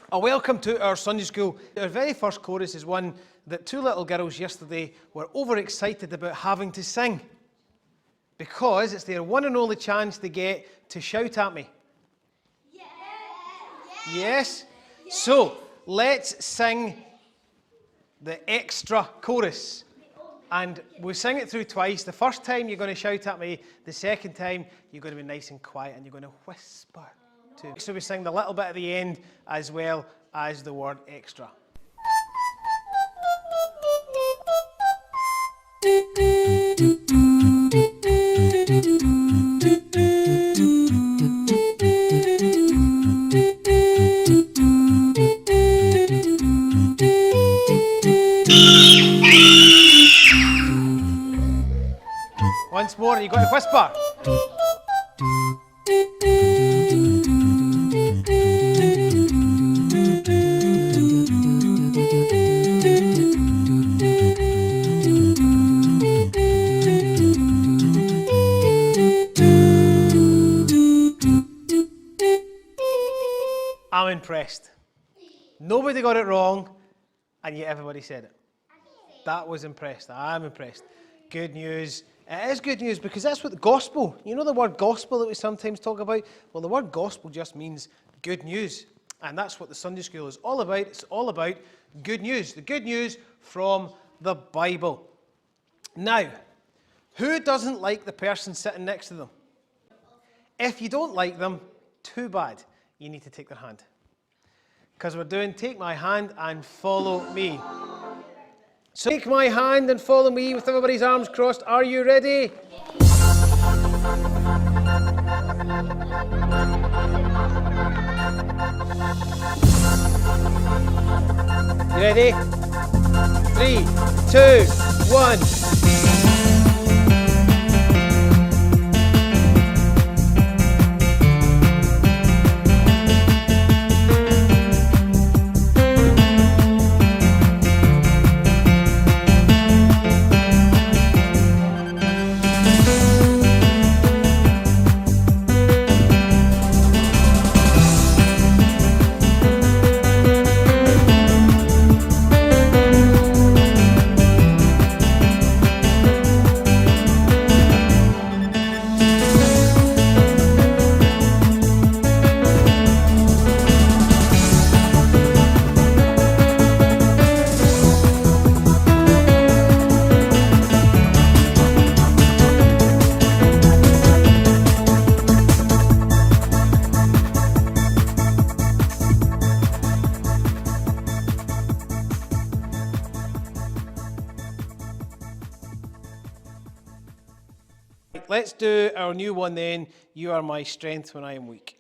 A welcome to our Sunday school. Our very first chorus is one that two little girls yesterday were overexcited about having to sing, because it's their one and only chance they get to shout at me. Yes? Yes? So, let's sing the extra chorus. And we'll sing it through twice. The first time you're going to shout at me, the second time you're going to be nice and quiet and you're going to whisper to me. So we sing the little bit at the end as well as the word extra. Once more, you've got to whisper. I'm impressed. Nobody got it wrong, and yet everybody said it. That was impressed. I'm impressed. Good news. It is good news because that's what the gospel, you know the word gospel that we sometimes talk about? Well, the word gospel just means good news. And that's what the Sunday school is all about. It's all about good news. The good news from the Bible. Now, who doesn't like the person sitting next to them? If you don't like them, too bad. You need to take their hand. Because we're doing take my hand and follow me. So take my hand and follow me with everybody's arms crossed. Are you ready? You ready? 3, 2, 1. Let's do our new one then. You are my strength when I am weak.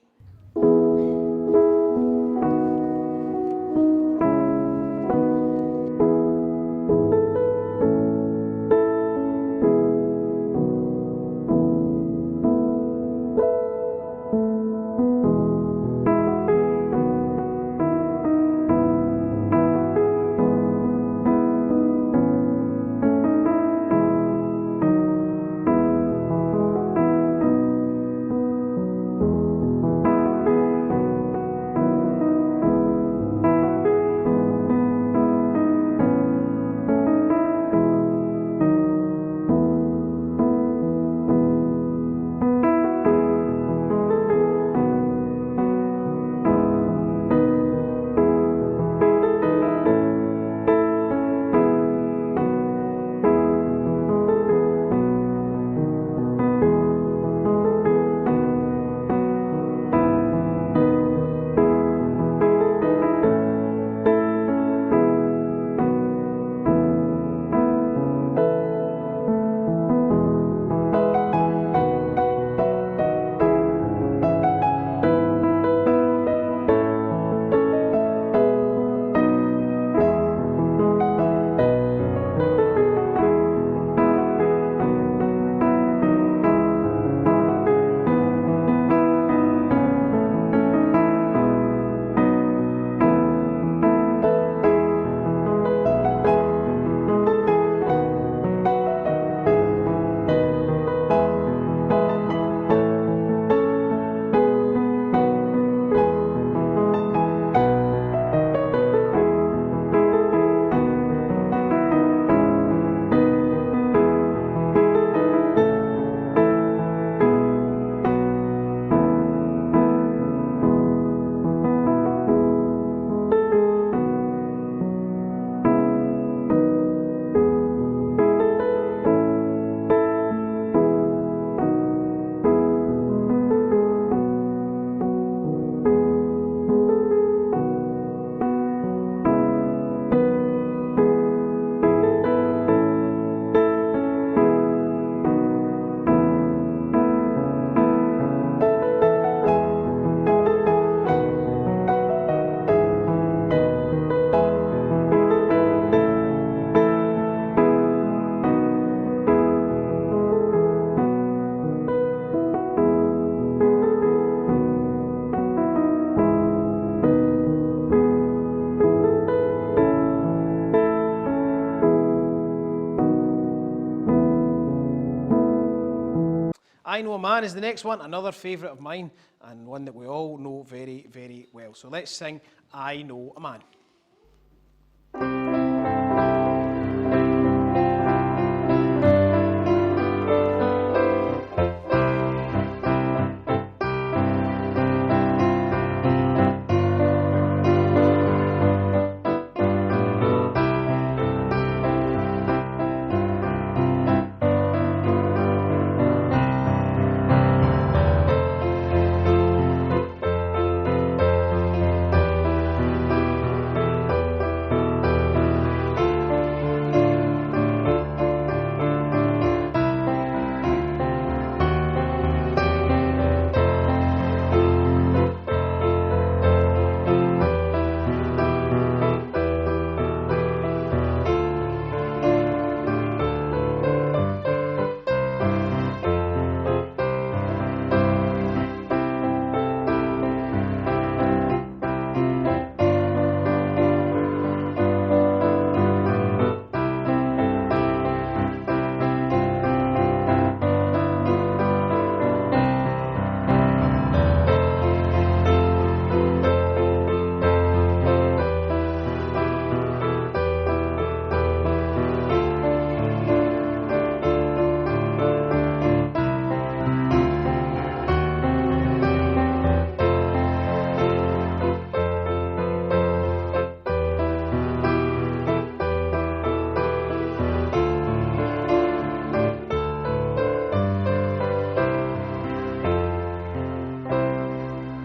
I Know a Man is the next one, another favourite of mine, and one that we all know very, very well. So let's sing I Know a Man.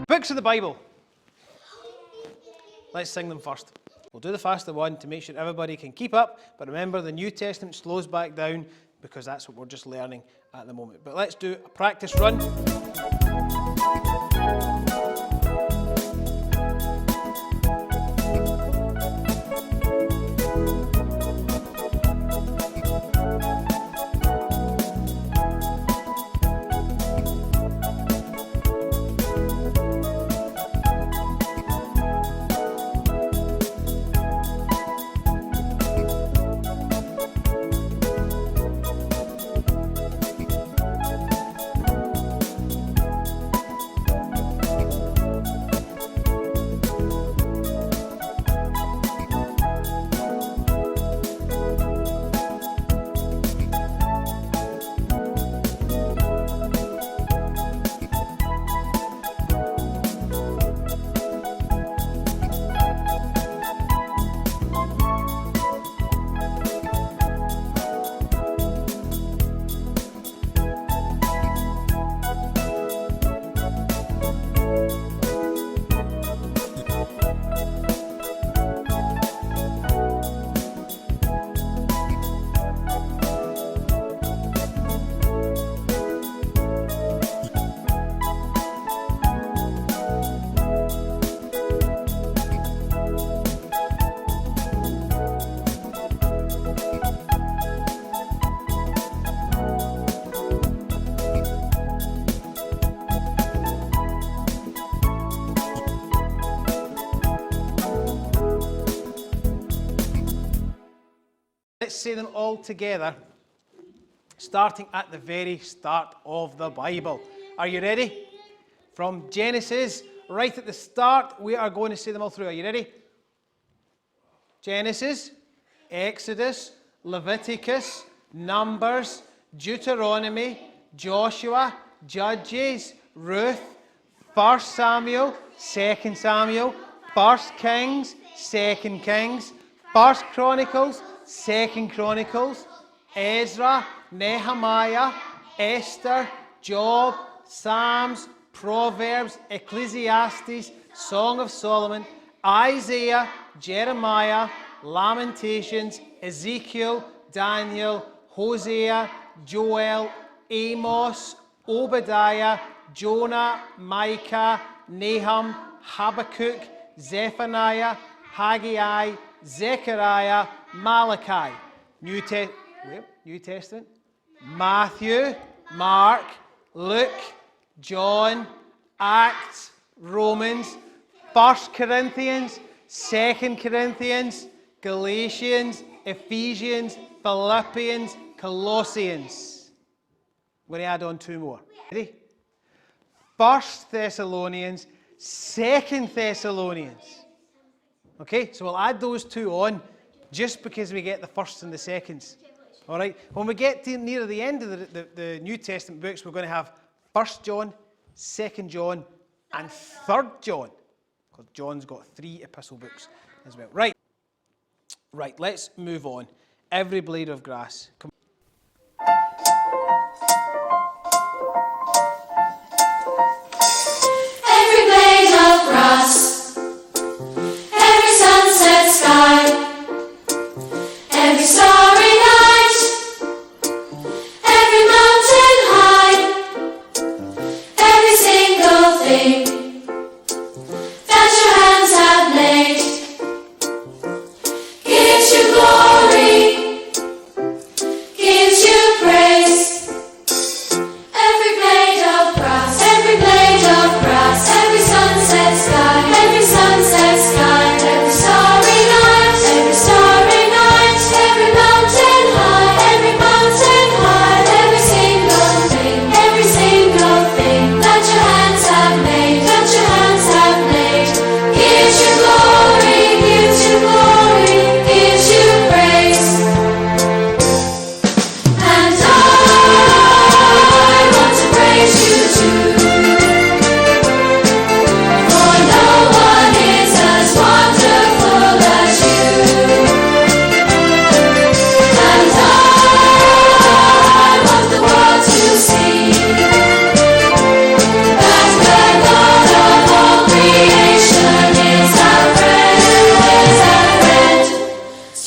Books of the Bible. Let's sing them first. We'll do the faster one to make sure everybody can keep up, but remember the New Testament slows back down because that's what we're just learning at the moment. But let's do a practice run. Let's say them all together, starting at the very start of the Bible. Are you ready? From Genesis, right at the start, we are going to say them all through. Are you ready? Genesis, Exodus, Leviticus, Numbers, Deuteronomy, Joshua, Judges, Ruth, 1 Samuel, 2 Samuel, 1 Kings, 2 Kings, 1 Chronicles, 2 Chronicles, Ezra, Nehemiah, Esther, Job, Psalms, Proverbs, Ecclesiastes, Song of Solomon, Isaiah, Jeremiah, Lamentations, Ezekiel, Daniel, Hosea, Joel, Amos, Obadiah, Jonah, Micah, Nahum, Habakkuk, Zephaniah, Haggai, Zechariah, Malachi. New Testament. Matthew, Mark, Luke, John, Acts, Romans, 1 Corinthians, 2 Corinthians, Galatians, Ephesians, Philippians, Colossians. going to add on 2 more. Ready? 1 Thessalonians, 2 Thessalonians. Okay, so we'll add those 2 on just because we get the firsts and the seconds. All right, when we get to near the end of the New Testament books, we're going to have 1 John, 2 John, and 3 John. Because John's got 3 epistle books as well. Right, let's move on. Every blade of grass. Come on. Every blade of grass, every sunset sky, every starry night, every mountain high, every single thing that your hands have made gives you glory, gives you praise. Every blade of grass, every blade of grass, every sunset sky, every sunset sky, every starry night, every mountain high, every single thing that your hands have made, gives you glory, gives you praise. And I want to praise you too, for no one is as wonderful as you. And I want the world to see that the God of all creation is a friend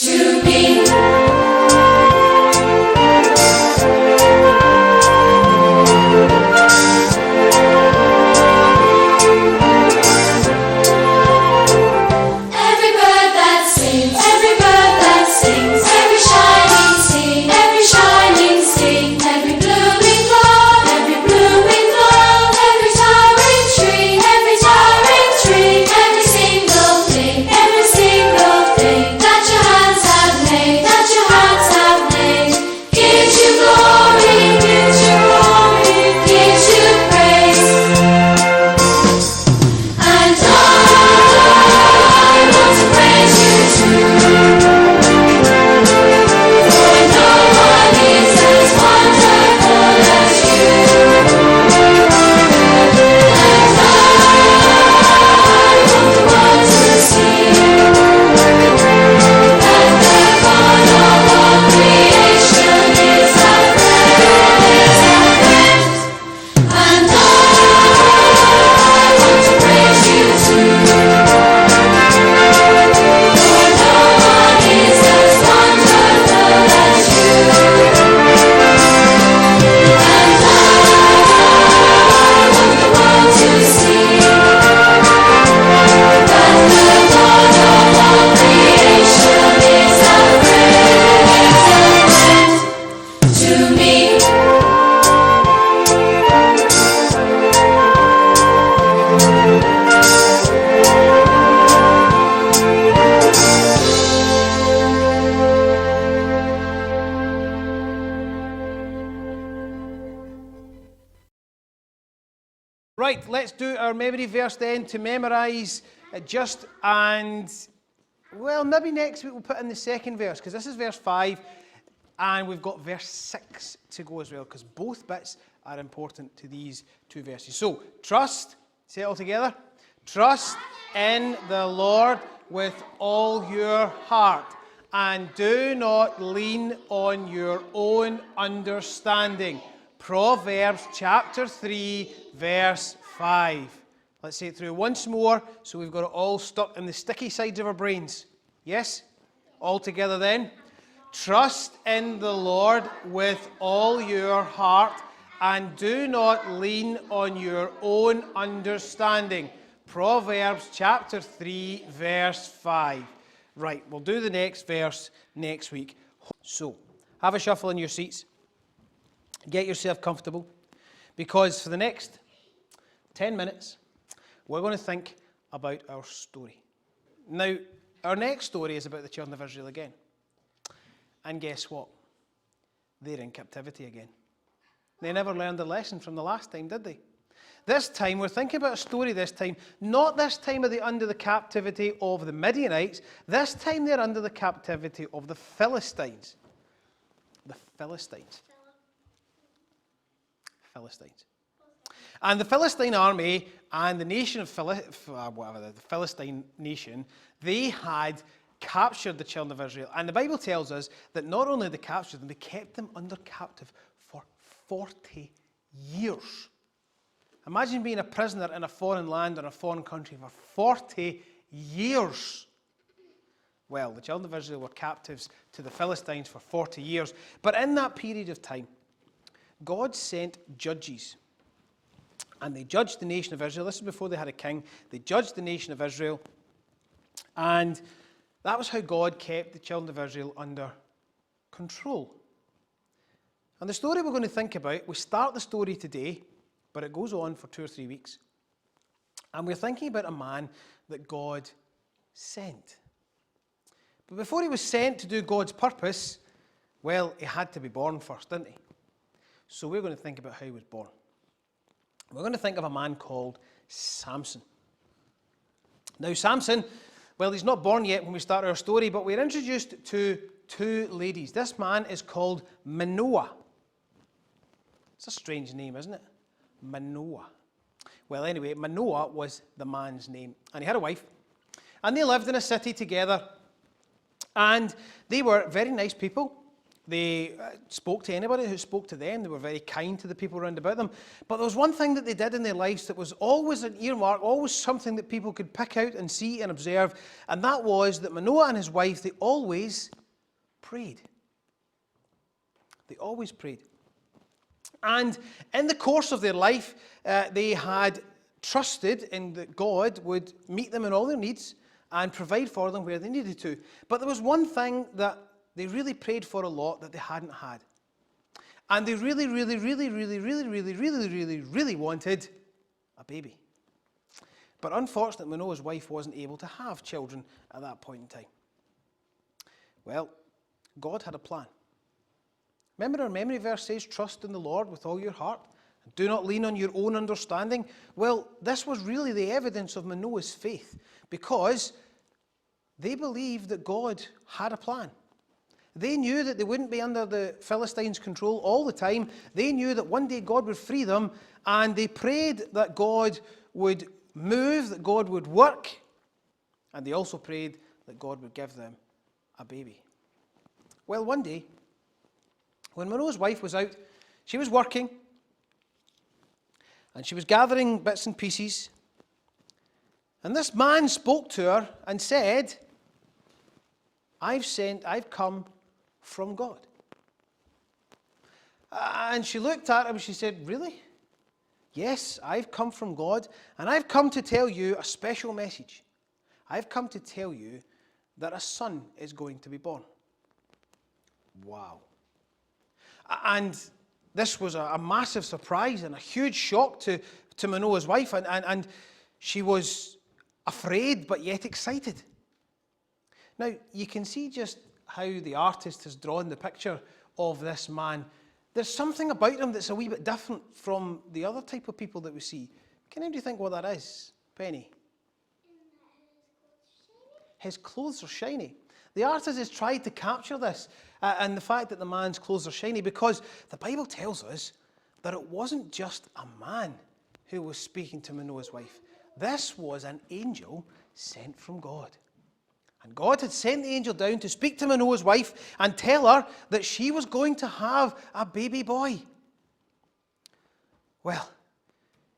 to me. Every bird that sings, every shining sea, every blooming flower, every towering tree, every single thing that your hands have made, gives you glory, gives you praise. And I want to praise you too, for no one is as wonderful as you. And I want the world to see that the God of all creation is a friend. And I want to praise you too, for no one is as wonderful as you. And I want the world to see that the God of all creation is a friend to me. Right, let's do our memory verse then to memorise just and, well, maybe next week we'll put in the second verse because this is verse 5 and we've got verse 6 to go as well because both bits are important to these 2 verses. So, trust, say it all together. Trust in the Lord with all your heart and do not lean on your own understanding. Proverbs chapter 3, verse 5. Let's say it through once more so we've got it all stuck in the sticky sides of our brains. Yes? All together then. Trust in the Lord with all your heart and do not lean on your own understanding. Proverbs chapter 3, verse 5. Right, we'll do the next verse next week. So, have a shuffle in your seats. Get yourself comfortable, because for the next 10 minutes, we're going to think about our story. Now, our next story is about the children of Israel again. And guess what? They're in captivity again. They never learned the lesson from the last time, did they? This time, we're thinking about a story this time. Not this time are they under the captivity of the Midianites. This time they're under the captivity of the Philistines. The Philistines. Philistines. And the Philistine army and the nation of the Philistine nation, they had captured the children of Israel. And the Bible tells us that not only they captured them, they kept them under captive for 40 years. Imagine being a prisoner in a foreign land or a foreign country for 40 years. Well, the children of Israel were captives to the Philistines for 40 years. But in that period of time, God sent judges. And they judged the nation of Israel. This is before they had a king. They judged the nation of Israel. And that was how God kept the children of Israel under control. And the story we're going to think about, we start the story today, but it goes on for 2 or 3 weeks. And we're thinking about a man that God sent. But before he was sent to do God's purpose, well, he had to be born first, didn't he? So we're going to think about how he was born. We're going to think of a man called Samson. Now, Samson, well, he's not born yet when we start our story, but we're introduced to 2 ladies. This man is called Manoah. It's a strange name, isn't it? Manoah. Well, anyway, Manoah was the man's name. And he had a wife. And they lived in a city together. And they were very nice people. They spoke to anybody who spoke to them. They were very kind to the people around about them. But there was one thing that they did in their lives that was always an earmark, always something that people could pick out and see and observe. And that was that Manoah and his wife, they always prayed. They always prayed. And in the course of their life, they had trusted in that God would meet them in all their needs and provide for them where they needed to. But there was one thing that they really prayed for a lot that they hadn't had. And they really wanted a baby. But unfortunately, Manoah's wife wasn't able to have children at that point in time. Well, God had a plan. Remember our memory verse says, trust in the Lord with all your heart, and do not lean on your own understanding. Well, this was really the evidence of Manoah's faith, because they believed that God had a plan. They knew that they wouldn't be under the Philistines' control all the time. They knew that one day God would free them, and they prayed that God would move, that God would work, and they also prayed that God would give them a baby. Well, one day, when Manoah's wife was out, she was working, and she was gathering bits and pieces, and this man spoke to her and said, I've come from God. And she looked at him and she said, really? Yes, I've come from God, and I've come to tell you a special message. I've come to tell you that a son is going to be born. Wow. And this was a massive surprise and a huge shock to Manoah's wife, and she was afraid but yet excited. Now, you can see just how the artist has drawn the picture of this man. There's something about him that's a wee bit different from the other type of people that we see. Can anybody think what that is, Penny? His clothes are shiny. The artist has tried to capture this and the fact that the man's clothes are shiny, because the Bible tells us that it wasn't just a man who was speaking to Manoah's wife. This was an angel sent from God. And God had sent the angel down to speak to Manoah's wife and tell her that she was going to have a baby boy. Well,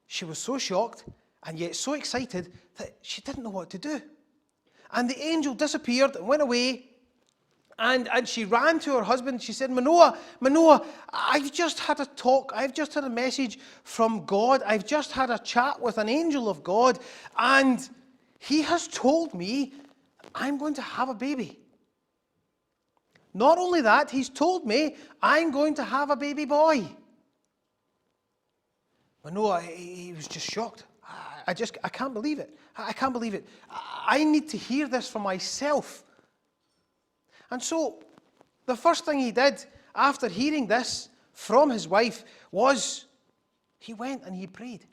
she was so shocked and yet so excited that she didn't know what to do. And the angel disappeared and went away. And she ran to her husband. She said, Manoah, I've just had a talk. I've just had a message from God. I've just had a chat with an angel of God. And he has told me I'm going to have a baby. Not only that, he's told me I'm going to have a baby boy. Manoah, he was just shocked. I can't believe it. I can't believe it. I need to hear this for myself. And so, the first thing he did after hearing this from his wife was he went and he prayed.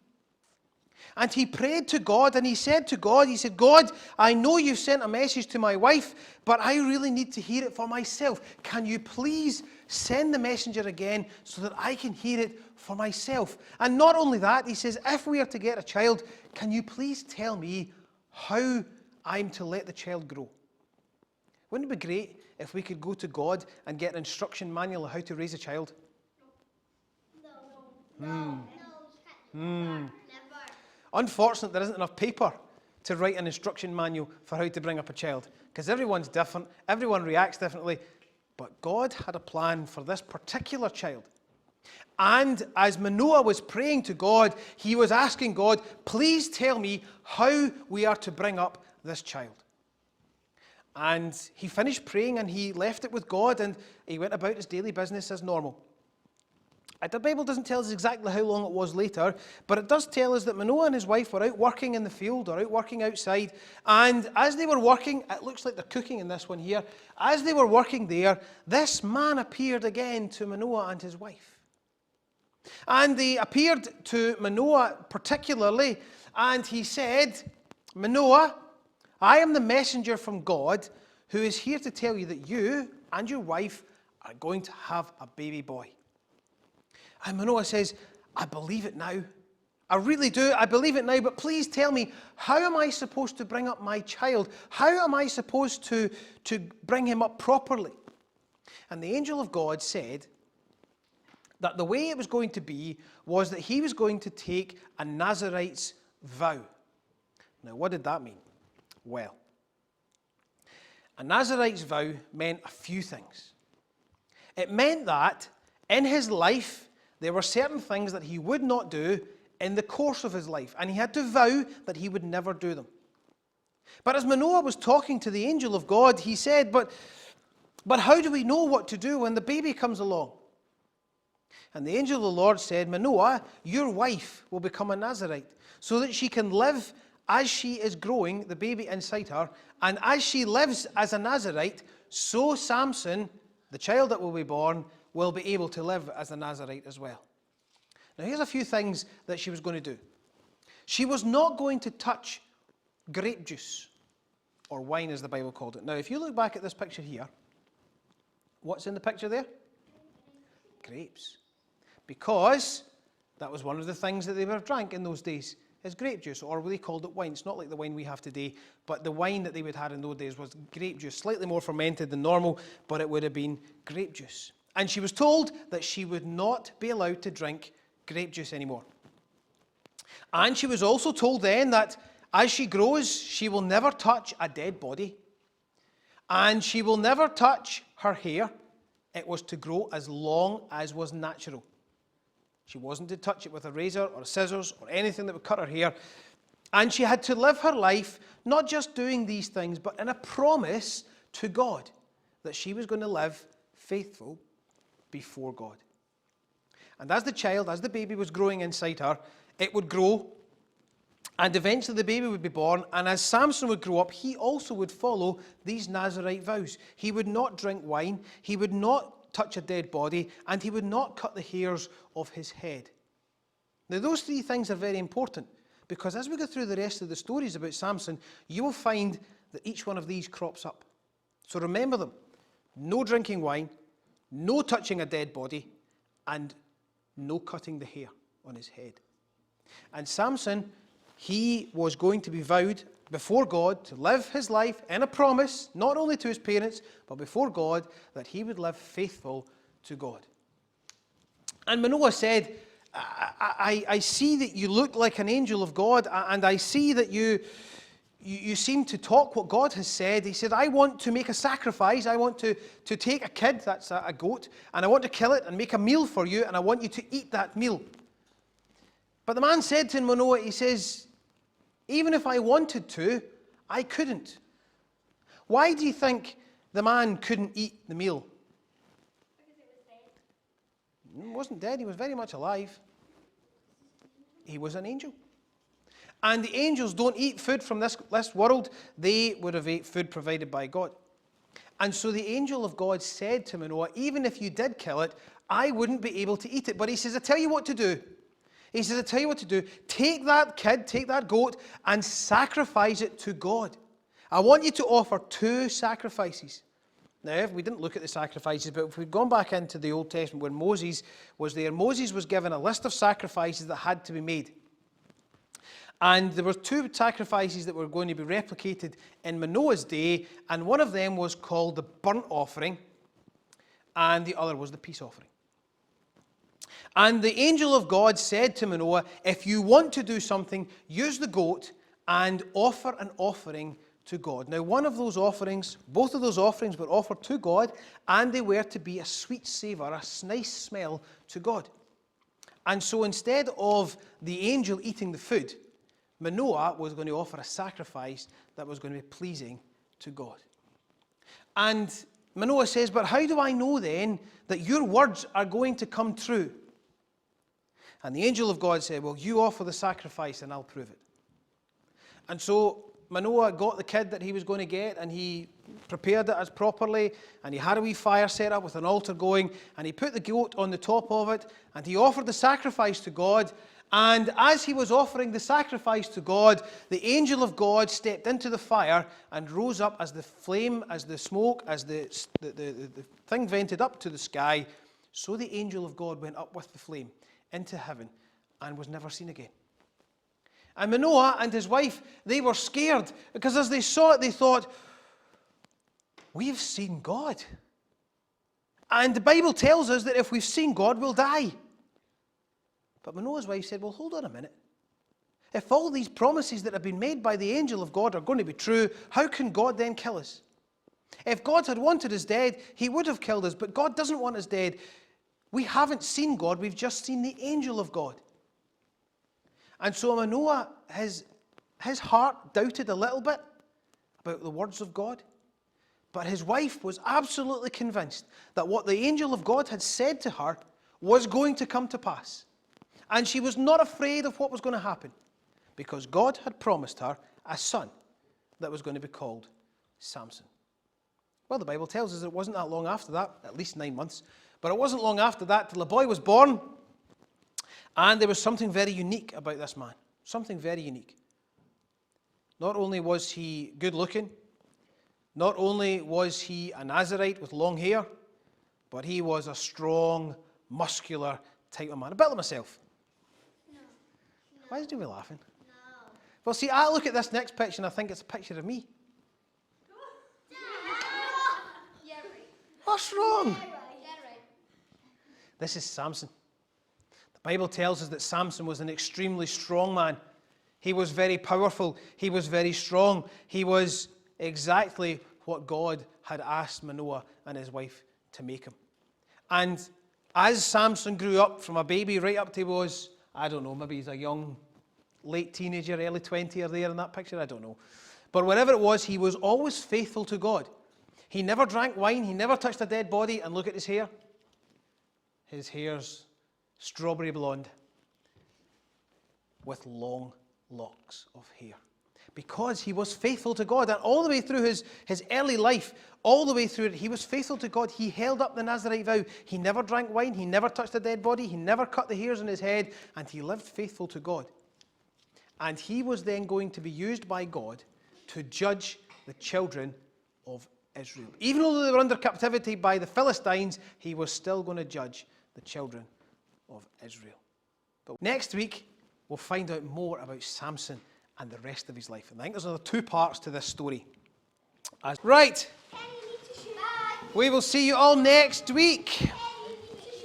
And he prayed to God, and he said to God, he said, God, I know you've sent a message to my wife, but I really need to hear it for myself. Can you please send the messenger again so that I can hear it for myself? And not only that, he says, if we are to get a child, can you please tell me how I'm to let the child grow? Wouldn't it be great if we could go to God and get an instruction manual on how to raise a child? Never. Unfortunately, there isn't enough paper to write an instruction manual for how to bring up a child, because everyone's different, everyone reacts differently, but God had a plan for this particular child. And as Manoah was praying to God, he was asking God, please tell me how we are to bring up this child. And he finished praying and he left it with God and he went about his daily business as normal. The Bible doesn't tell us exactly how long it was later, but it does tell us that Manoah and his wife were out working in the field or out working outside. And as they were working, it looks like they're cooking in this one here. As they were working there, this man appeared again to Manoah and his wife. And they appeared to Manoah particularly, and he said, Manoah, I am the messenger from God who is here to tell you that you and your wife are going to have a baby boy. And Manoah says, I believe it now. I really do. I believe it now. But please tell me, how am I supposed to bring up my child? How am I supposed to bring him up properly? And the angel of God said that the way it was going to be was that he was going to take a Nazarite's vow. Now, what did that mean? Well, a Nazarite's vow meant a few things. It meant that in his life, there were certain things that he would not do in the course of his life, and he had to vow that he would never do them. But as Manoah was talking to the angel of God, he said, but how do we know what to do when the baby comes along? And the angel of the Lord said, Manoah, your wife will become a Nazarite, so that she can live as she is growing, the baby inside her, and as she lives as a Nazarite, so Samson, the child that will be born, will be able to live as a Nazarite as well. Now, here's a few things that she was going to do. She was not going to touch grape juice, or wine as the Bible called it. Now, if you look back at this picture here, what's in the picture there? Grapes. Because that was one of the things that they would have drank in those days, is grape juice, or they called it wine. It's not like the wine we have today, but the wine that they would have had in those days was grape juice, slightly more fermented than normal, but it would have been grape juice. And she was told that she would not be allowed to drink grape juice anymore. And she was also told then that as she grows, she will never touch a dead body. And she will never touch her hair. It was to grow as long as was natural. She wasn't to touch it with a razor or scissors or anything that would cut her hair. And she had to live her life not just doing these things, but in a promise to God that she was going to live faithful before God. And as the baby was growing inside her, it would grow, and eventually the baby would be born, and as Samson would grow up, he also would follow these Nazarite vows. He would not drink wine, he would not touch a dead body, and he would not cut the hairs of his head. Now, those three things are very important, because as we go through the rest of the stories about Samson, you will find that each one of these crops up. So remember them. No drinking wine, no touching a dead body, and no cutting the hair on his head. And Samson, he was going to be vowed before God to live his life in a promise, not only to his parents, but before God, that he would live faithful to God. And Manoah said, I see that you look like an angel of God, and I see that you seem to talk what God has said. He said, I want to make a sacrifice. I want to take a kid, that's a goat, and I want to kill it and make a meal for you, and I want you to eat that meal. But the man said to Manoah, he says, even if I wanted to, I couldn't. Why do you think the man couldn't eat the meal? Because it was dead. He wasn't dead. He was very much alive. He was an angel. And the angels don't eat food from this world. They would have ate food provided by God. And so the angel of God said to Manoah, even if you did kill it, I wouldn't be able to eat it. But he says, I tell you what to do. He says, I tell you what to do. Take that kid, take that goat, and sacrifice it to God. I want you to offer 2 sacrifices. Now, if we didn't look at the sacrifices, but if we'd gone back into the Old Testament when Moses was there, Moses was given a list of sacrifices that had to be made. And there were 2 sacrifices that were going to be replicated in Manoah's day, and one of them was called the burnt offering, and the other was the peace offering. And the angel of God said to Manoah, if you want to do something, use the goat and offer an offering to God. Now, one of those offerings, both of those offerings were offered to God, and they were to be a sweet savour, a nice smell to God. And so instead of the angel eating the food, Manoah was going to offer a sacrifice that was going to be pleasing to God. And Manoah says, but how do I know then that your words are going to come true? And the angel of God said, well, you offer the sacrifice and I'll prove it. And so Manoah got the kid that he was going to get, and he prepared it as properly, and he had a wee fire set up with an altar going, and he put the goat on the top of it, and he offered the sacrifice to God. And as he was offering the sacrifice to God, the angel of God stepped into the fire and rose up as the flame, as the smoke, as the thing vented up to the sky. So the angel of God went up with the flame into heaven and was never seen again. And Manoah and his wife, they were scared, because as they saw it, they thought, we've seen God. And the Bible tells us that if we've seen God, we'll die. But Manoah's wife said, well, hold on a minute. If all these promises that have been made by the angel of God are going to be true, how can God then kill us? If God had wanted us dead, he would have killed us, but God doesn't want us dead. We haven't seen God, we've just seen the angel of God. And so Manoah, his heart doubted a little bit about the words of God. But his wife was absolutely convinced that what the angel of God had said to her was going to come to pass. And she was not afraid of what was going to happen, because God had promised her a son that was going to be called Samson. Well, the Bible tells us it wasn't that long after that, at least 9 months, but it wasn't long after that till the boy was born. And there was something very unique about this man. Something very unique. Not only was he good looking, not only was he a Nazarite with long hair, but he was a strong, muscular type of man. A bit like myself. No. Why is Jimmy laughing? No. Well, see, I look at this next picture and I think it's a picture of me. Yeah, right. What's wrong? Yeah, right. This is Samson. The Bible tells us that Samson was an extremely strong man. He was very powerful. He was very strong. He was exactly what God had asked Manoah and his wife to make him. And as Samson grew up from a baby right up to he was, I don't know, maybe he's a young, late teenager, early 20 or there in that picture, I don't know. But whatever it was, he was always faithful to God. He never drank wine. He never touched a dead body. And look at his hair. His hair's strawberry blonde with long locks of hair. Because he was faithful to God. And all the way through his early life, all the way through it, he was faithful to God. He held up the Nazarite vow. He never drank wine. He never touched a dead body. He never cut the hairs on his head. And he lived faithful to God. And he was then going to be used by God to judge the children of Israel. Even though they were under captivity by the Philistines, he was still going to judge the children of Israel. But next week, we'll find out more about Samson and the rest of his life. And I think there's another 2 parts to this story. Right. Kenny, you need to shoot. Bye. We will see you all next week.